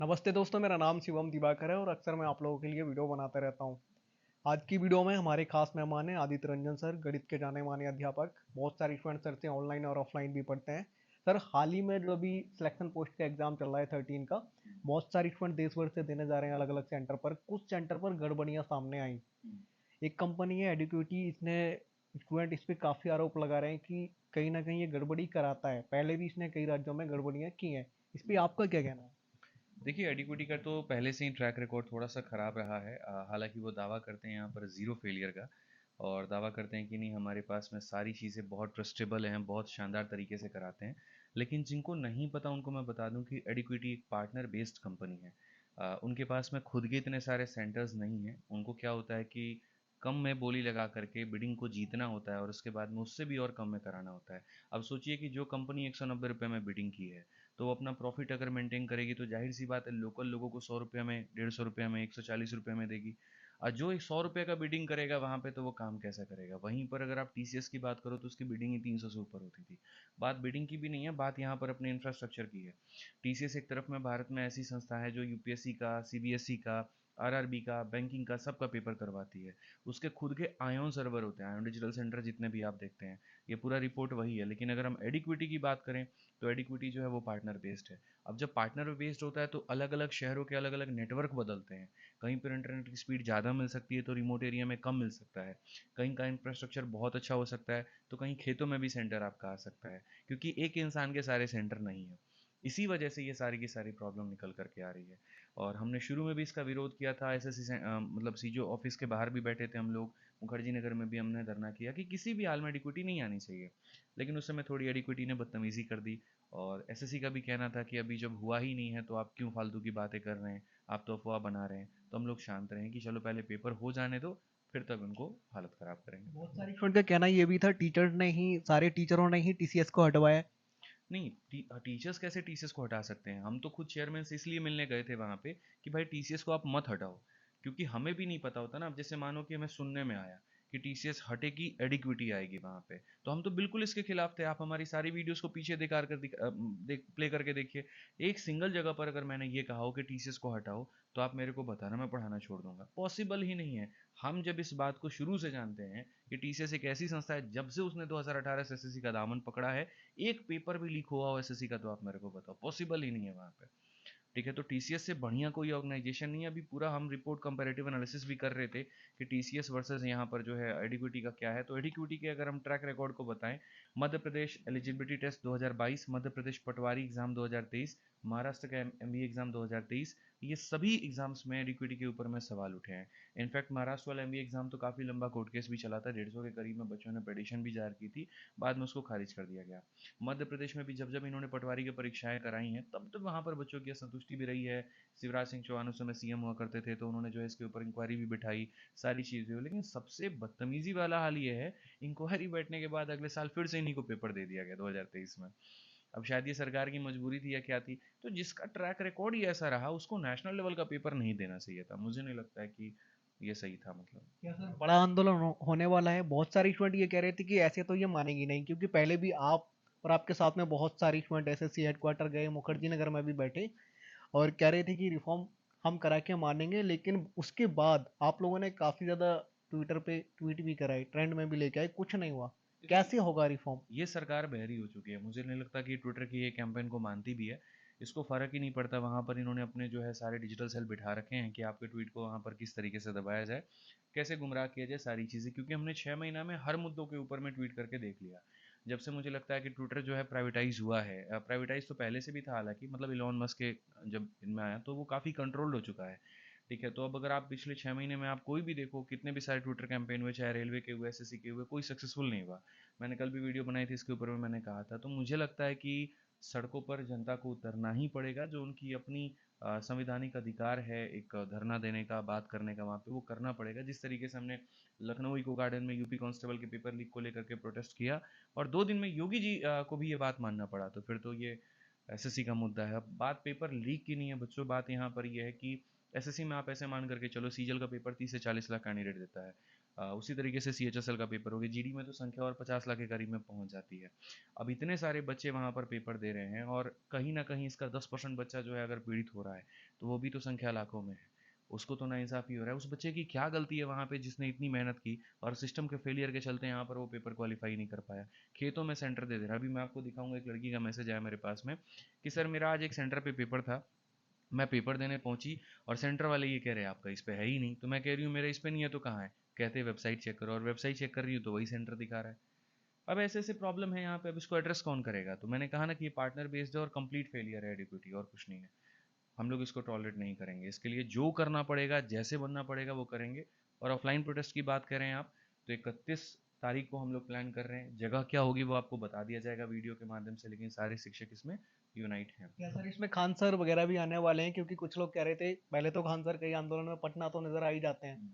नमस्ते दोस्तों, मेरा नाम शिवम दिवाकर है और अक्सर मैं आप लोगों के लिए वीडियो बनाता रहता हूँ। आज की वीडियो में हमारे खास मेहमान हैं आदित्य रंजन सर, गणित के जाने माने अध्यापक। बहुत सारे स्टूडेंट सर से ऑनलाइन और ऑफलाइन भी पढ़ते हैं। सर, हाल ही में जो अभी सिलेक्शन पोस्ट का एग्जाम चल रहा है 13 का, बहुत सारे स्टूडेंट देश भर से देने जा रहे हैं अलग अलग सेंटर पर। कुछ सेंटर पर गड़बड़ियाँ सामने आई। एक कंपनी है एडुक्यूटी, इसने स्टूडेंट इस पे काफ़ी आरोप लगा रहे हैं कि कहीं ना कहीं ये गड़बड़ी कराता है। पहले भी इसने कई राज्यों में गड़बड़ियाँ की हैं। इस पे आपका क्या कहना है? देखिए, एडिक्विटी का तो पहले से ही ट्रैक रिकॉर्ड थोड़ा-सा ख़राब रहा है। हालाँकि वो दावा करते हैं यहाँ पर ज़ीरो फेलियर का और दावा करते हैं कि नहीं, हमारे पास में सारी चीज़ें बहुत ट्रस्टेबल हैं, बहुत शानदार तरीके से कराते हैं। लेकिन जिनको नहीं पता उनको मैं बता दूँ कि एडिक्विटी एक पार्टनर बेस्ड कंपनी है। उनके पास में खुद के इतने सारे सेंटर्स नहीं हैं। उनको क्या होता है कि कम में बोली लगा करके बिडिंग को जीतना होता है और उसके बाद में उससे भी और कम में कराना होता है। अब सोचिए कि जो कंपनी ₹190 में बिडिंग की है, तो वो अपना प्रॉफिट अगर मेंटेन करेगी तो जाहिर सी बात है लोकल लोगों को ₹100 में, ₹150 में, ₹140 में देगी। और जो ₹100 का बिडिंग करेगा वहाँ पे, तो वो काम कैसा करेगा? वहीं पर अगर आप टीसीएस की बात करो तो उसकी बिडिंग ही 300 से ऊपर होती थी। बात बिडिंग की भी नहीं है, बात यहाँ पर अपने इंफ्रास्ट्रक्चर की है। टीसीएस एक तरफ में भारत में ऐसी संस्था है जो यूपीएससी का, सीबीएसई का, आरआरबी का, बैंकिंग का सबका पेपर करवाती है। उसके खुद के आयोन सर्वर होते हैं, आयोन डिजिटल सेंटर जितने भी आप देखते हैं, ये पूरा रिपोर्ट वही है। लेकिन अगर हम एडिक्विटी की बात करें तो एडिक्विटी जो है वो पार्टनर बेस्ड है। अब जब पार्टनर बेस्ड होता है तो अलग अलग शहरों के अलग अलग नेटवर्क बदलते हैं। कहीं पर इंटरनेट की स्पीड ज़्यादा मिल सकती है तो रिमोट एरिया में कम मिल सकता है। कहीं का इंफ्रास्ट्रक्चर बहुत अच्छा हो सकता है तो कहीं खेतों में भी सेंटर आपका आ सकता है, क्योंकि एक इंसान के सारे सेंटर नहीं है। इसी वजह से ये सारी की सारी प्रॉब्लम निकल करके आ रही है। और हमने शुरू में भी इसका विरोध किया था। एसएससी से मतलब सीजो ऑफिस के बाहर भी बैठे थे हम लोग। मुखर्जी नगर में भी हमने धरना किया कि किसी भी हाल में एडिक्विटी नहीं आनी चाहिए। लेकिन उस समय थोड़ी एडिक्विटी ने बदतमीजी कर दी। और एसएससी का भी कहना था कि अभी जब हुआ ही नहीं है तो आप क्यों फालतू की बातें कर रहे हैं, आप तो अफवाह बना रहे हैं। तो हम लोग शांत रहे कि चलो पहले पेपर हो जाने दो, फिर तक उनको हालत ख़राब करेंगे बहुत फिर। सारे स्टूडेंट का कहना ये भी था, टीचर ने ही, सारे टीचरों ने ही टीसीएस को हटवाया। नहीं, टीचर्स कैसे टीसीएस को हटा सकते हैं? हम तो खुद चेयरमैन से इसलिए मिलने गए थे वहाँ पे कि भाई टीसीएस को आप मत हटाओ। क्योंकि हमें भी नहीं पता होता ना। अब जैसे मानो कि हमें सुनने में आया कि टीसीएस हटेगी, एडिक्विटी आएगी वहाँ पे, तो हम तो बिल्कुल इसके खिलाफ थे। आप हमारी सारी वीडियोस को पीछे दिखार कर देख प्ले करके देखिए। एक सिंगल जगह पर अगर मैंने ये कहा हो कि टीसीएस को हटाओ, तो आप मेरे को बताना, मैं पढ़ाना छोड़ दूंगा। पॉसिबल ही नहीं है। हम जब इस बात को शुरू से जानते हैं कि टीसीएस एक ऐसी संस्था है, जब से उसने 2018 से एसएससी का दामन पकड़ा है, एक पेपर भी लीक हुआ हो एसएससी का तो आप मेरे को बताओ। पॉसिबल ही नहीं है वहाँ पे। ठीक है, तो टीसीएस से बढ़िया कोई ऑर्गेनाइजेशन नहीं है। अभी पूरा हम रिपोर्ट कंपैरेटिव एनालिसिस भी कर रहे थे कि टीसीएस वर्सेस यहाँ पर जो है एडिक्विटी का क्या है। तो एडिक्विटी के अगर हम ट्रैक रिकॉर्ड को बताएं, मध्य प्रदेश एलिजिबिलिटी टेस्ट 2022, मध्य प्रदेश पटवारी एग्जाम 2023, महाराष्ट्र का एमबीए एग्जाम 2023, ये सभी एग्जाम्स में एडिक्विटी के ऊपर में सवाल उठे हैं। इनफैक्ट महाराष्ट्र वाला एमबीए एग्जाम तो काफ़ी लंबा कोर्ट केस भी चला था, 150 के करीब में बच्चों ने पिटीशन भी दायर की थी। बाद में उसको खारिज कर दिया गया। मध्य प्रदेश में भी जब जब इन्होंने पटवारी की परीक्षाएं कराई हैं, तब तब वहाँ पर बच्चों की असंतुष्टि भी रही है। शिवराज सिंह चौहान उस समय सीएम हुआ करते थे, तो उन्होंने जो है इसके ऊपर इंक्वायरी भी बिठाई, सारी चीज़ें हुई। लेकिन सबसे बदतमीजी वाला हाल ये है, इंक्वायरी बैठने के बाद अगले साल फिर से इन्हीं को पेपर दे दिया गया 2023 में। अब शायद ये सरकार की मजबूरी थी या क्या थी। तो जिसका ट्रैक रिकॉर्ड ही ऐसा रहा, उसको नेशनल लेवल का पेपर नहीं देना चाहिए था। मुझे नहीं लगता है कि ये सही था, मतलब। क्या सर, बड़ा आंदोलन होने वाला है? बहुत सारे स्टूडेंट ये कह रहे थे कि ऐसे तो ये मानेगी नहीं, क्योंकि पहले भी आप और आपके साथ में बहुत सारे स्टूडेंट एसएससी हेडक्वार्टर गए, मुखर्जी नगर में भी बैठे और कह रहे थे कि रिफॉर्म हम करा के मानेंगे। लेकिन उसके बाद आप लोगों ने काफी ज्यादा ट्विटर पे ट्वीट भी कराई, ट्रेंड में भी लेके आए, कुछ नहीं हुआ। देखिए, कैसे होगा रिफॉर्म? ये सरकार बहरी हो चुकी है। मुझे नहीं लगता कि ट्विटर की ये कैंपेन को मानती भी है। इसको फ़र्क ही नहीं पड़ता। वहाँ पर इन्होंने अपने जो है सारे डिजिटल सेल बिठा रखे हैं कि आपके ट्वीट को वहाँ पर किस तरीके से दबाया जाए, कैसे गुमराह किया जाए, सारी चीज़ें। क्योंकि हमने 6 महीना में हर मुद्दों के ऊपर में ट्वीट करके देख लिया। जब से मुझे लगता है कि ट्विटर जो है प्राइवेटाइज हुआ है, प्राइवेटाइज तो पहले से भी था हालांकि, मतलब इलॉन मस्क के जब इनमें आया तो वो काफ़ी कंट्रोल्ड हो चुका है। ठीक है, तो अब अगर आप पिछले 6 महीने में आप कोई भी देखो, कितने भी सारे ट्विटर कैंपेन हुए, चाहे रेलवे के हुए, एसएससी के हुए, कोई सक्सेसफुल नहीं हुआ। मैंने कल भी वीडियो बनाई थी इसके ऊपर में, मैंने कहा था। तो मुझे लगता है कि सड़कों पर जनता को उतरना ही पड़ेगा। जो उनकी अपनी संवैधानिक अधिकार है एक धरना देने का, बात करने का, वहाँ पे वो करना पड़ेगा। जिस तरीके से हमने लखनऊ इको गार्डन में यूपी कांस्टेबल के पेपर लीक को लेकर के प्रोटेस्ट किया और 2 दिन में योगी जी को भी ये बात मानना पड़ा, तो फिर तो ये एसएससी का मुद्दा है। अब बात पेपर लीक की नहीं है बच्चों, बात यहाँ पर यह है कि एसएससी में आप ऐसे मान करके चलो सीजल का पेपर 30 से 40 लाख कैंडिडेट देता है। उसी तरीके से सीएचएसएल का पेपर हो गया, जीडी में तो संख्या और 50 लाख के करीब में पहुंच जाती है। अब इतने सारे बच्चे वहाँ पर पेपर दे रहे हैं और कहीं ना कहीं इसका 10% बच्चा जो है अगर पीड़ित हो रहा है तो वो भी तो संख्या लाखों में है। उसको तो नाइंसाफी हो रहा है। उस बच्चे की क्या गलती है वहाँ पे जिसने इतनी मेहनत की और सिस्टम के फेलियर के चलते यहाँ पर वो पेपर क्वालिफाई नहीं कर पाया। खेतों में सेंटर दे दे रहा है। अभी मैं आपको दिखाऊंगा, एक लड़की का मैसेज आया मेरे पास में कि सर मेरा आज एक सेंटर पे पेपर था, मैं पेपर देने पहुंची और सेंटर वाले ये कह रहे हैं आपका इस पे है ही नहीं। तो मैं कह रही हूँ मेरा इस पे नहीं है तो कहाँ है? कहते हैं वेबसाइट चेक करो, और वेबसाइट चेक कर रही हूँ तो वही सेंटर दिखा रहा है। अब ऐसे ऐसे प्रॉब्लम है यहाँ पे। अब इसको एड्रेस कौन करेगा? तो मैंने कहा ना कि ये पार्टनर बेस्ड है और कंप्लीट फेलियर है एडिक्विटी, और कुछ नहीं है। हम लोग इसको टॉलरेट नहीं करेंगे। इसके लिए जो करना पड़ेगा, जैसे बनना पड़ेगा वो करेंगे। और ऑफलाइन प्रोटेस्ट की बात करें आप, तो 31 तारीख को हम लोग प्लान कर रहे हैं। जगह क्या होगी वो आपको बता दिया जाएगा वीडियो के माध्यम से, लेकिन सारे शिक्षक इसमें यूनाइट हैं। क्या सर इसमें खान सर वगैरह भी आने वाले हैं? क्योंकि कुछ लोग कह रहे थे पहले तो खान सर कई आंदोलन में पटना तो नजर आ ही जाते हैं हम्म,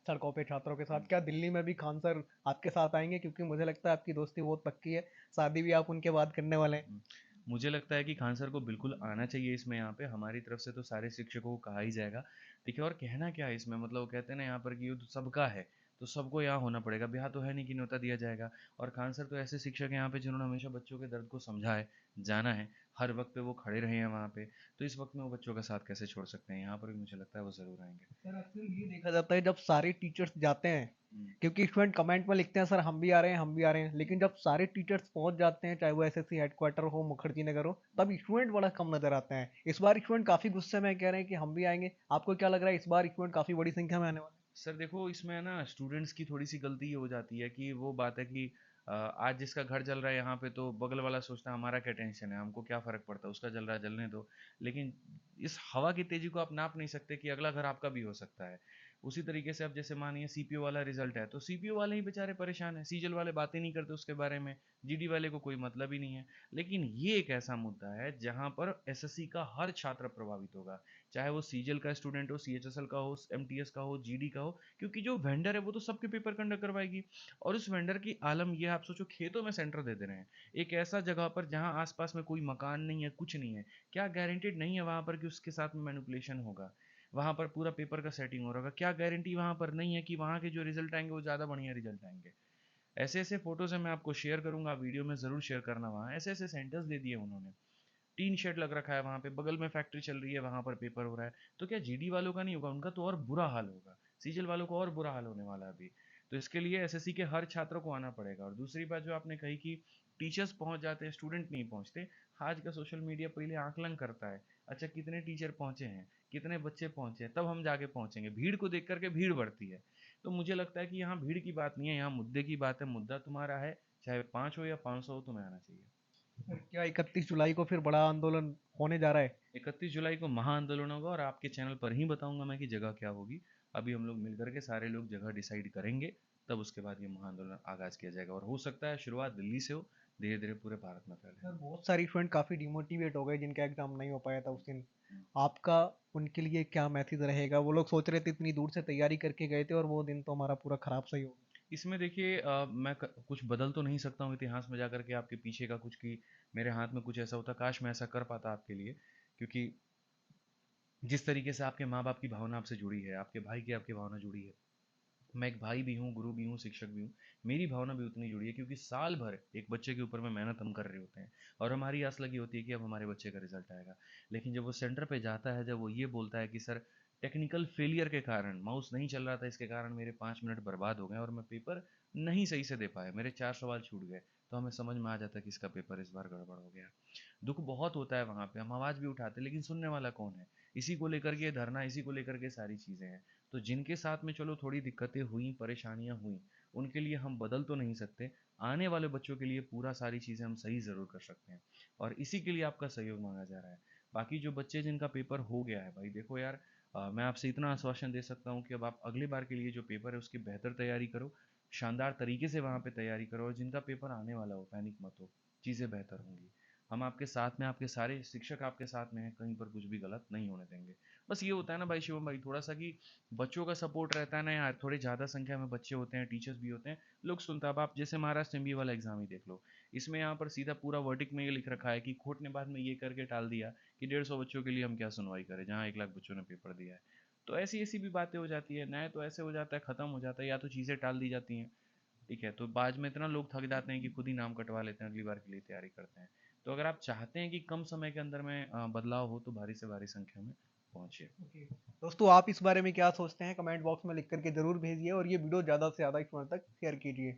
सड़कों पे छात्रों के साथ। हम्म, क्या दिल्ली में भी खान सर आपके साथ आएंगे? क्योंकि मुझे लगता है आपकी दोस्ती बहुत पक्की है, शादी भी आप उनके बाद करने वाले हैं। हम्म। मुझे लगता है कि खान सर को बिल्कुल आना चाहिए इसमें। यहाँ पे हमारी तरफ से तो सारे शिक्षकों को कहा ही जाएगा। ठीक है, और कहना क्या है इसमें, मतलब वो कहते हैं ना यहाँ पर कि युद्ध सबका है, तो सबको यहाँ होना पड़ेगा। ब्याह तो है नहीं कि न्योता दिया जाएगा। और खान सर तो ऐसे शिक्षक हैं यहाँ पे जिन्होंने हमेशा बच्चों के दर्द को समझा है, जाना है। हर वक्त पे वो खड़े रहे हैं वहाँ पे। तो इस वक्त में वो बच्चों का साथ कैसे छोड़ सकते हैं? यहाँ पर भी मुझे लगता है वो जरूर आएंगे। सर अक्सर ये देखा जाता है जब सारे टीचर्स जाते हैं, हम्म, क्योंकि स्टूडेंट कमेंट में लिखते हैं सर हम भी आ रहे हैं हम भी आ रहे हैं, लेकिन जब सारे टीचर्स पहुंच जाते हैं चाहे वो एसएससी हेडक्वार्टर हो मुखर्जी नगर हो, तब स्टूडेंट बड़ा कम नजर आते हैं। इस बार स्टूडेंट काफी गुस्से में कह रहे हैं कि हम भी आएंगे। आपको क्या लग रहा है इस बार स्टूडेंट काफी बड़ी संख्या में आने वाले सर देखो, इसमें ना स्टूडेंट्स की थोड़ी सी गलती ये हो जाती है कि वो बात है कि आज जिसका घर जल रहा है यहाँ पे तो बगल वाला सोचता है हमारा क्या टेंशन है, हमको क्या फर्क पड़ता है, उसका जल रहा है जलने दो। लेकिन इस हवा की तेजी को आप नाप नहीं सकते कि अगला घर आपका भी हो सकता है। उसी तरीके से अब जैसे मानिए सीपीओ वाला रिजल्ट है तो सीपीओ वाले ही बेचारे परेशान है, सीजल वाले बातें नहीं करते उसके बारे में, जीडी वाले को कोई मतलब ही नहीं है। लेकिन ये एक ऐसा मुद्दा है जहां पर एसएससी का हर छात्र प्रभावित होगा, चाहे वो सीजल का स्टूडेंट हो, सीएचएसएल का हो, एमटीएस का हो, जीडी का हो। क्योंकि जो वेंडर है वो तो सबके पेपर कंडक्ट करवाएगी। और उस वेंडर की आलम ये, आप सोचो खेतों में सेंटर दे दे रहे हैं, एक ऐसा जगह पर जहां आसपास में कोई मकान नहीं है, कुछ नहीं है। क्या गारंटेड नहीं है वहां पर कि उसके साथ में मैनिपुलेशन होगा? वहां पर पूरा पेपर का सेटिंग हो रहा होगा, क्या गारंटी वहां पर नहीं है कि वहां के जो रिजल्ट आएंगे वो ज्यादा बढ़िया रिजल्ट आएंगे? ऐसे ऐसे फोटोज है, मैं आपको शेयर करूंगा, वीडियो में जरूर शेयर करना। वहां ऐसे ऐसे सेंटर्स दे दिए उन्होंने, टीन शेड लग रखा है वहां पे, बगल में फैक्ट्री चल रही है, वहां पर पेपर हो रहा है। तो क्या जीडी वालों का नहीं होगा? उनका तो और बुरा हाल होगा, सीजल वालों को और बुरा हाल होने वाला है अभी। तो इसके लिए एसएससी के हर छात्र को आना पड़ेगा। और दूसरी बात जो आपने कही कि टीचर्स पहुंच जाते हैं स्टूडेंट नहीं पहुंचते, आज का सोशल मीडिया पहले आकलन करता है, अच्छा कितने टीचर पहुंचे हैं, कितने बच्चे पहुंचे हैं, तब हम जाके पहुंचेंगे। भीड़ को देख करके भीड़ बढ़ती है। तो मुझे लगता है कि यहाँ भीड़ की बात नहीं है, यहाँ मुद्दे की बात है। मुद्दा तुम्हारा है, चाहे 5 हो या 500 हो, तुम्हें आना चाहिए। हैं? क्या 31 जुलाई को फिर बड़ा आंदोलन होने जा रहा है? 31 जुलाई को महा आंदोलन होगा और आपके चैनल पर ही बताऊंगा मैं कि जगह क्या होगी। अभी हम लोग मिलकर के सारे लोग जगह डिसाइड करेंगे, तब उसके बाद ये महा आंदोलन आगाज किया जाएगा। और हो सकता है शुरुआत दिल्ली से हो, धीरे धीरे पूरे भारत में फैले। सर बहुत सारे स्टूडेंट काफी डिमोटिवेट हो गए जिनका एग्जाम नहीं हो पाया था उस दिन। हम्म। आपका उनके लिए क्या मैसेज रहेगा? वो लोग सोच रहे थे इतनी दूर से तैयारी करके गए थे और वो दिन तो हमारा पूरा खराब सही हो गया। इसमें देखिए मैं कुछ बदल तो नहीं सकता हूँ इतिहास में जाकर के आपके पीछे का कुछ, कि मेरे हाथ में कुछ ऐसा होता, काश मैं ऐसा कर पाता आपके लिए। क्योंकि जिस तरीके से आपके माँ बाप की भावना आपसे जुड़ी है, आपके भाई की आपकी भावना जुड़ी है, मैं एक भाई भी हूँ, गुरु भी हूँ, शिक्षक भी हूँ, मेरी भावना भी उतनी जुड़ी है। क्योंकि साल भर एक बच्चे के ऊपर में मेहनत हम कर रहे होते हैं और हमारी आस लगी होती है कि अब हमारे बच्चे का रिजल्ट आएगा। लेकिन जब वो सेंटर पे जाता है, जब वो ये बोलता है कि सर टेक्निकल फेलियर के कारण माउस नहीं चल रहा था, इसके कारण मेरे 5 मिनट बर्बाद हो गए और मैं पेपर नहीं सही से दे पाया, मेरे 4 सवाल छूट गए, तो हमें समझ में आ जाता है कि इसका पेपर इस बार गड़बड़ हो गया। दुख बहुत होता है वहाँ पे, हम आवाज़ भी उठाते हैं, लेकिन सुनने वाला कौन है? इसी को लेकर के धरना, इसी को लेकर के सारी चीज़ें हैं। तो जिनके साथ में चलो थोड़ी दिक्कतें हुई, परेशानियां हुई, उनके लिए हम बदल तो नहीं सकते, आने वाले बच्चों के लिए पूरा सारी चीज़ें हम सही ज़रूर कर सकते हैं। और इसी के लिए आपका सहयोग मांगा जा रहा है। बाकी जो बच्चे जिनका पेपर हो गया है, भाई देखो यार, मैं आपसे इतना आश्वासन दे सकता हूँ कि अब आप अगली बार के लिए जो पेपर है उसकी बेहतर तैयारी करो, शानदार तरीके से वहाँ पे तैयारी करो। और जिनका पेपर आने वाला हो, पैनिक मत हो, चीज़ें बेहतर होंगी। हम आपके साथ में, आपके सारे शिक्षक आपके साथ में हैं, कहीं पर कुछ भी गलत नहीं होने देंगे। बस ये होता है ना भाई शिवम भाई, थोड़ा सा कि बच्चों का सपोर्ट रहता है ना यार, थोड़े ज़्यादा संख्या में बच्चे होते हैं, टीचर्स भी होते हैं, लोग सुनता। अब आप जैसे महाराष्ट्र एमबीए वाला एग्जाम ही देख लो, इसमें यहाँ पर सीधा पूरा वर्डिक्ट में ये लिख रखा है कि कोर्ट ने बाद में ये करके टाल दिया कि 150 बच्चों के लिए हम क्या सुनवाई करें जहाँ 1 लाख बच्चों ने पेपर दिया है। तो ऐसी ऐसी भी बातें हो जाती है, न्याय तो ऐसे हो जाता है, ख़त्म हो जाता है, या तो चीज़ें टाल दी जाती हैं। ठीक है, तो बाद में इतना लोग थक जाते हैं कि खुद ही नाम कटवा लेते हैं, अगली बार के लिए तैयारी करते हैं। तो अगर आप चाहते हैं कि कम समय के अंदर में बदलाव हो तो भारी से भारी संख्या में पहुंचिए। ओके। दोस्तों, आप इस बारे में क्या सोचते हैं? कमेंट बॉक्स में लिख करके जरूर भेजिए और ये वीडियो ज़्यादा से ज़्यादा स्टूडेंट तक शेयर कीजिए।